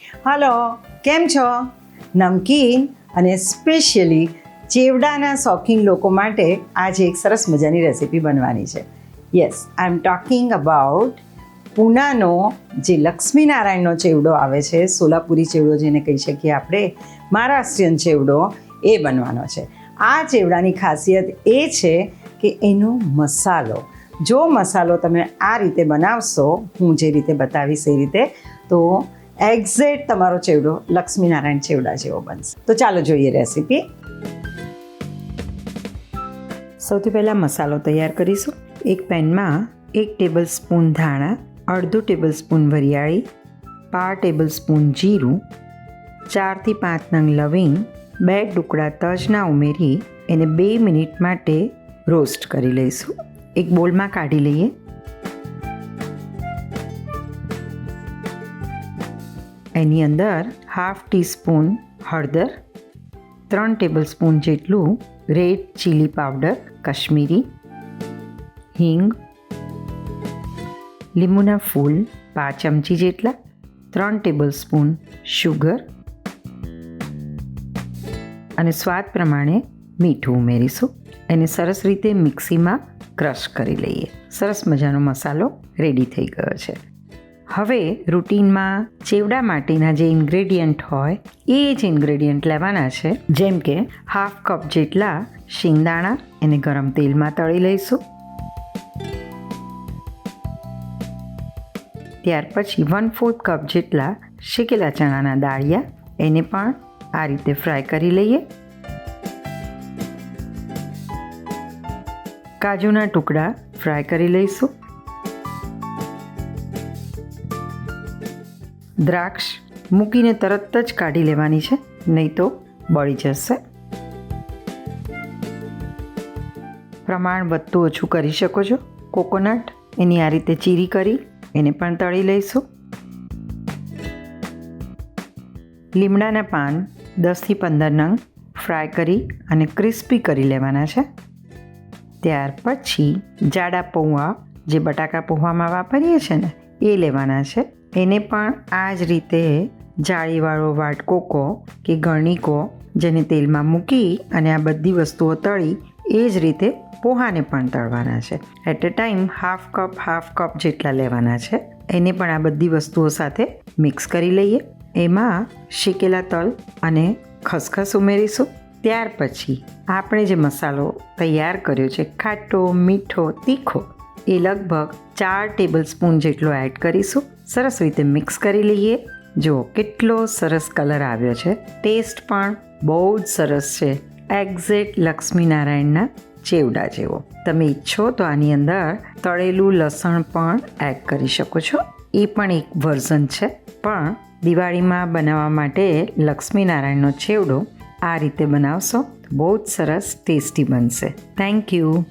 Hello, કેમ છો? નમકીન અને સ્પેશિયલી ચેવડાના શોખીન લોકો માટે આજે એક સરસ મજાની રેસીપી બનવાની છે. Yes, I am talking about પૂનાનો જે લક્ષ્મીનારાયણનો ચેવડો આવે છે, સોલાપુરી ચેવડો જેને કહી શકીએ આપણે, મહારાષ્ટ્રીયન ચેવડો, એ બનવાનો છે. આ ચેવડાની ખાસિયત એ છે કે એનો મસાલો, જો મસાલો તમે આ રીતે બનાવશો, હું જે રીતે બતાવીશ એ રીતે, તો એક્ઝેક્ટ તમારો ચેવડો લક્ષ્મીનારાયણ ચેવડા જેવો બનશે. તો ચાલો જોઈએ રેસીપી. સૌથી પહેલાં મસાલો તૈયાર કરીશું. એક પેનમાં 1 ટેબલ સ્પૂન ધાણા, અડધો ટેબલ સ્પૂન વરિયાળી, 1/2 ટેબલ સ્પૂન જીરું, 4 થી 5 નંગ લવિંગ, 2 ટુકડા તજના ઉમેરી એને 2 મિનિટ માટે રોસ્ટ કરી લઈશું. એક બોલમાં કાઢી લઈએ. એની અંદર 1/2 ટીસ્પૂન હળદર, 3 ટેબલ સ્પૂન જેટલું રેડ ચીલી પાવડર કાશ્મીરી, હિંગ, લીંબુના ફૂલ 5 ચમચી જેટલા, 3 ટેબલ સ્પૂન શુગર અને સ્વાદ પ્રમાણે મીઠું ઉમેરીશું. એને સરસ રીતે મિક્સીમાં ક્રશ કરી લઈએ. સરસ મજાનો મસાલો રેડી થઈ ગયો છે. હવે રૂટીનમાં ચેવડા માટેના જે ઇન્ગ્રેડિયન્ટ હોય એ જ ઇન્ગ્રેડિયન્ટ લેવાના છે. જેમ કે 1/2 કપ જેટલા શિંગદાણા, એને ગરમ તેલમાં તળી લઈશું. ત્યાર પછી 1/4 કપ જેટલા શેકેલા ચણાના દાળિયા, એને પણ આ રીતે ફ્રાય કરી લઈએ. કાજુના ટુકડા ફ્રાય કરી લઈશું. દ્રાક્ષ મૂકીને તરત જ કાઢી લેવાની છે, નહીં તો બળી જશે. પ્રમાણ વધતું ઓછું કરી શકો છો. કોકોનટ એની આ રીતે ચીરી કરી એને પણ તળી લઈશું. લીમડાના પાન 10 થી 15 નંગ ફ્રાય કરી અને ક્રિસ્પી કરી લેવાના છે. ત્યાર પછી જાડા પૌવા, જે બટાકા પૌવામાં વાપરીએ છીએ ને, એ લેવાના છે. એને પણ આ જ રીતે જાળીવાળો વાટકો કહો કે ગળણી કહો, જેને તેલમાં મૂકી અને આ બધી વસ્તુઓ તળી એ જ રીતે પોહાને પણ તળવાના છે. એટ અ ટાઈમ 1/2 કપ જેટલા લેવાના છે. એને પણ આ બધી વસ્તુઓ સાથે મિક્સ કરી લઈએ. એમાં શેકેલા તલ અને ખસખસ ઉમેરીશું. ત્યાર પછી આપણે જે મસાલો તૈયાર કર્યો છે, ખાટો, મીઠો, તીખો, એ લગભગ 4 ટેબલ સ્પૂન જેટલો એડ કરીશું. સરસ રીતે મિક્સ કરી લઈએ. જુઓ કેટલો સરસ કલર આવ્યો છે. ટેસ્ટ પણ બહુ જ સરસ છે, એક્ઝેક્ટ લક્ષ્મીનારાયણના ચેવડા જેવો. તમે ઈચ્છો તો આની અંદર તળેલું લસણ પણ એડ કરી શકો છો. એ પણ એક વર્ઝન છે. પણ દિવાળીમાં બનાવવા માટે લક્ષ્મીનારાયણનો ચેવડો આ રીતે બનાવશો, બહુ જ સરસ ટેસ્ટી બનશે. Thank you.